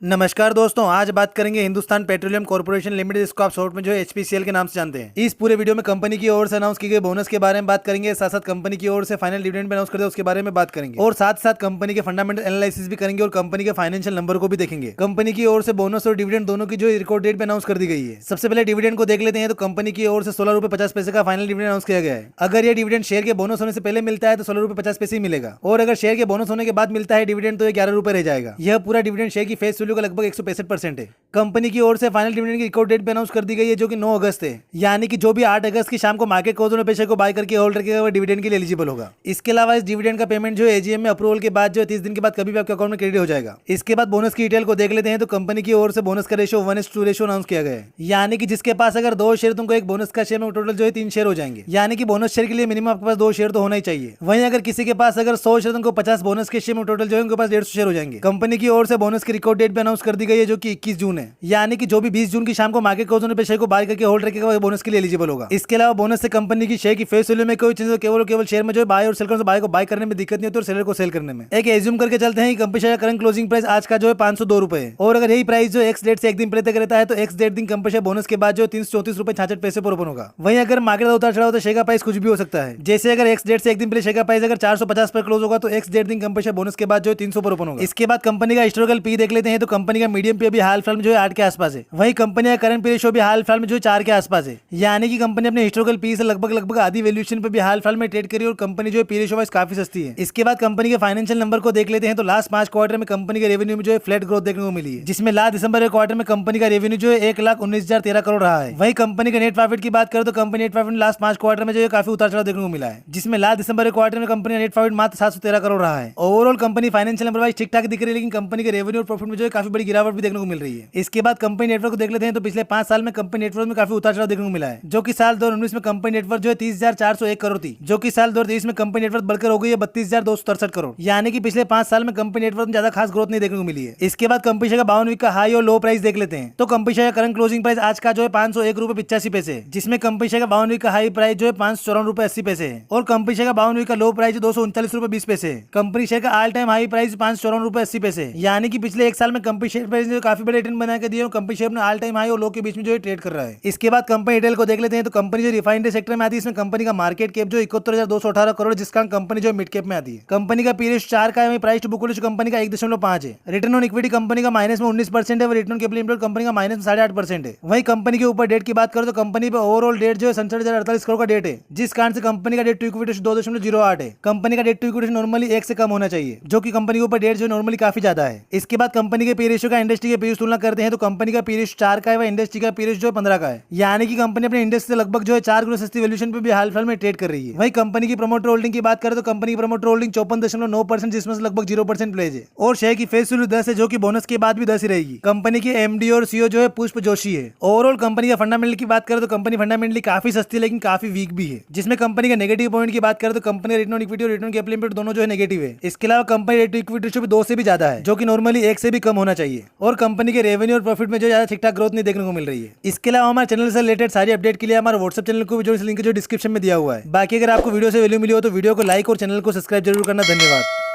नमस्कार दोस्तों, आज बात करेंगे हिंदुस्तान पेट्रोलियम कॉर्पोरेशन लिमिटेड, इसको आप शॉर्ट में जो है एचपीसीएल के नाम से जानते हैं। इस पूरे वीडियो में कंपनी की ओर से अनाउंस की गई बोनस के बारे में बात करेंगे, साथ साथ कंपनी की ओर से फाइनल डिविडेंड अनाउंस करते हैं उसके बारे में बात करेंगे, और साथ साथ कंपनी के फंडामेंटल एनालिसिस भी करेंगे और कंपनी के फाइनेंशियल नंबर को भी देखेंगे। कंपनी की ओर से बोनस और डिविडेंड दोनों की जो रिकॉर्ड डेट पे अनाउंस कर दी गई है। सबसे पहले डिविडेंड को देख लेते हैं। तो कंपनी की ओर से 16 रुपए 50 पैसे का फाइनल डिविडेंड अनाउंस किया गया है। अगर ये डिविडेंड शेयर के बोनस होने से पहले मिलता है तो 16 रुपए 50 पैसे ही मिलेगा, और अगर शेयर के बोनस होने के बाद मिलता है डिविडेंड तो ये 11 रुपए रह जाएगा। यह पूरा डिविडेंड शेयर की फेस वैल्यू का लगभग 165% है। कंपनी की ओर से फाइनल डिविडेंड की रिकॉर्ड डेट पे अनाउंस कर दी गई है, जो कि 9 अगस्त है। यानी कि जो भी 8 अगस्त की शाम को मार्केट क्लोज होने पे शेयर को बाय करके होल्डर के वो डिविडेंड के लिए एलिजिबल होगा। इसके अलावा इस डिविडेंड का पेमेंट जो है एजीएम में अप्रूवल के बाद जो है 30 दिन के बाद कभी भी आपके अकाउंट में क्रेडिट हो जाएगा। इसके बाद बोनस की डिटेल को देख लेते हैं। तो कंपनी की ओर से बोनस का रेशियो 1:2 रेशियो अनाउंस किया गया है। यानी कि जिसके पास अगर 2 शेयर तुमको एक बोनस का शेयर में टोटल जो है 3 शेयर हो जाएंगे। यानी कि बोनस शेयर के लिए मिनिमम आपके पास 2 शेयर तो होना ही चाहिए। वहीं अगर किसी के पास अगर 100 शेयर तुमको 50 बोनस के शेयर में टोटल जो है उनके पास 150 शेयर हो जाएंगे। कंपनी की ओर से बोनस की रिकॉर्ड डेट भी अनाउंस कर दी गई है, जो कि 21 जून है। यानी कि जो भी 20 जून की शाम को मार्केट क्लोज होने पे शेयर को बाय करके होल्ड रखेगा बोनस के लिए एलिजिबल होगा। इसके अलावा बोनस से कंपनी की शेयर की फेस वैल्यू में कोई चीज केवल शेयर में जो है बाय और सेल करने से बाय को बाय करने में दिक्कत नहीं होती और सेलर को सेल करने में। एक एज्यूम करके चलते हैं कि कंपनी शेयर का करंट क्लोजिंग प्राइस आज का जो है 502 रुपए है, और अगर यही प्राइस जो एक्स डेट से एक दिन पहले तक रहता है तो एक्स डेट दिन कंपनी शेयर बोनस के बाद जो 334 रुपए 66 पैसे पर ओपन होगा। वहीं अगर मार्केट उतार चढ़ा हो तो शेयर का प्राइस कुछ भी हो सकता है। जैसे अगर एक्स डेट से एक दिन पहले शेयर का प्राइस अगर 450 पर क्लोज होगा तो एक्स डेट दिन कंपनी शेयर बोनस के बाद जो 300 पर ओपन होगा। इसके बाद कंपनी का हिस्टोरिकल पी देख लेते हैं। तो कंपनी का मीडियम पी अभी हाल फिलहाल में जो है 8 के आसपास है। वहीं कंपनी का करंट पी रेशियो भी हाल फिलहाल में जो 4 के आसपास है। यानी कि कंपनी अपने हिस्टोरिकल पी से लगभग आधी वैल्यूएशन पे भी हाल फिलहाल में ट्रेड करी और कंपनी जो है पी रेशियो वाइज काफी सस्ती है। इसके बाद कंपनी के फाइनेंशियल नंबर को देख लेते हैं। तो लास्ट 5 क्वार्टर में कंपनी के रेवेन्यू में जो है फ्लैट ग्रोथ देखने को मिली है, जिसमें लास्ट दिसंबर के क्वार्टर में कंपनी का रेवेन्यू जो है 1,19,013 करोड़ रहा है। वहीं कंपनी के नेट प्रॉफिट की बात करें तो company net profit last 5 quarter में जो है काफी उतार चढ़ाव देखने को मिला है, जिसमें लास्ट दिसंबर के क्वार्टर में कंपनी का नेट प्रॉफिट मात्र 713 करोड़ रहा है। Overall company financial number wise ठीक ठाक दिख रही है, लेकिन कंपनी के रेवेन्यू और प्रॉफिट में जो है काफी बड़ी गिरावट भी देखने को मिल रही है। इसके बाद कंपनी नेटवर्क को देख लेते हैं। तो पिछले 5 साल में कंपनी नेटवर्क में काफी उतार चढ़ाव देखने को मिला है, जो कि साल 2019 में कंपनी नेटवर्क जो है 30,401 करोड़ थी, जो कि साल 2023 में कंपनी नेटवर्क बढ़कर हो गई है 32,267 करोड़। यानी कि पिछले 5 साल में कंपनी नेटवर्क में ज्यादा खास ग्रोथ नहीं देखने को मिली है। इसके बाद कंपनी शेयर का 52 वीक का हाई और लो प्राइस देख लेते हैं। तो कंपनी शेयर का करंट क्लोजिंग प्राइस आज का जो है 501 रुपए 85 पैसे, जिसमें कंपनी शेयर का 52 वीक का हाई प्राइस जो है 554 रुपए 80 पैसे है, और कंपनी शेयर का 52 वीक का लो प्राइस 239 रुपए 20 पैसे है। कंपनी शेयर का ऑल टाइम हाई प्राइस 554 रुपए 80 पैसे। यानी कि पिछले 1 साल में कंपनी शेयर प्राइस ने काफी बड़े रिटर्न बना के दिए और कंपनी शेयर अपने ऑल टाइम हाई और लो के बीच में जो है ट्रेड कर रहा है। इसके बाद कंपनी रिटेल को देख लेते हैं। तो कंपनी जो रिफाइनरी सेक्टर में आती है, इसमें कंपनी का मार्केट कैप जो 71,218 करोड़, जिसका कंपनी जो मिड कैप में आती है। कंपनी का पीरियड 4 का है। Price to book value company का 1.5 है। रिटर्न ऑन इक्विटी कंपनी का माइनस में 19% है। Return on capital employed company का माइनस में 8.5% है। वहीं कंपनी के ऊपर डेट की बात करें तो कंपनी पे ओवरऑल डेट जो है 67,048 करोड़ का डेट है, जिस कारण से कंपनी का डेट टू इक्विटी 2.08 है। कंपनी का डेट टू इक्विटी नॉर्मली 1 से कम होना चाहिए, जो कि कंपनी के ऊपर डेट जो नॉर्मली काफी ज्यादा है। इसके बाद कंपनी के पी रेशियो का इंडस्ट्री के पी तुलना करते हैं। तो कंपनी का पी रेशियो 4 का है, वह इंडस्ट्री का पी रेशियो जो है 15 का है। यानी कि कंपनी अपने इंडस्ट्री से लगभग जो है 4 गुना सस्ती वैल्यूएशन पे भी हाल फिलहाल में ट्रेड कर रही है। वहीं कंपनी की प्रमोटर होल्डिंग की बात करें तो कंपनी की प्रमोटर होल्डिंग 54.9%, जिसमें से लगभग 0% प्लेज है, और शेयर की फेस वैल्यू 10 है, जो कि बोनस के बाद भी 10 ही रहेगी। कंपनी के एमडी और सीईओ जो है पुष्प जोशी है। ओवरऑल कंपनी का फंडामेंटल की बात करें तो कंपनी फंडामेंटली काफी सस्ती है, लेकिन काफी वीक भी है। जिसमें कंपनी का नेगेटिव पॉइंट की बात करें तो कंपनी रिटर्न ऑन इक्विटी और रिटर्न कैपिटल एम्प्लॉयड दोनों जो है नेगेटिव है। इसके अलावा company rate to equity ratio भी 2 से भी ज्यादा है, जो कि नॉर्मली 1 से भी कम होना चाहिए, और कंपनी के रेवेन्यू और प्रॉफिट में जो ज्यादा ठीक ठाक ग्रोथ नहीं देखने को मिल रही है। इसके अलावा हमारे चैनल से रिलेटेड सारी अपडेट के लिए हमारे व्हाट्सएप चैनल को भी जो लिंक जो डिस्क्रिप्शन में दिया हुआ है। बाकी अगर आपको वीडियो से वैल्यू मिली हो तो वीडियो को लाइक और चैनल को सब्सक्राइब जरूर करना। धन्यवाद।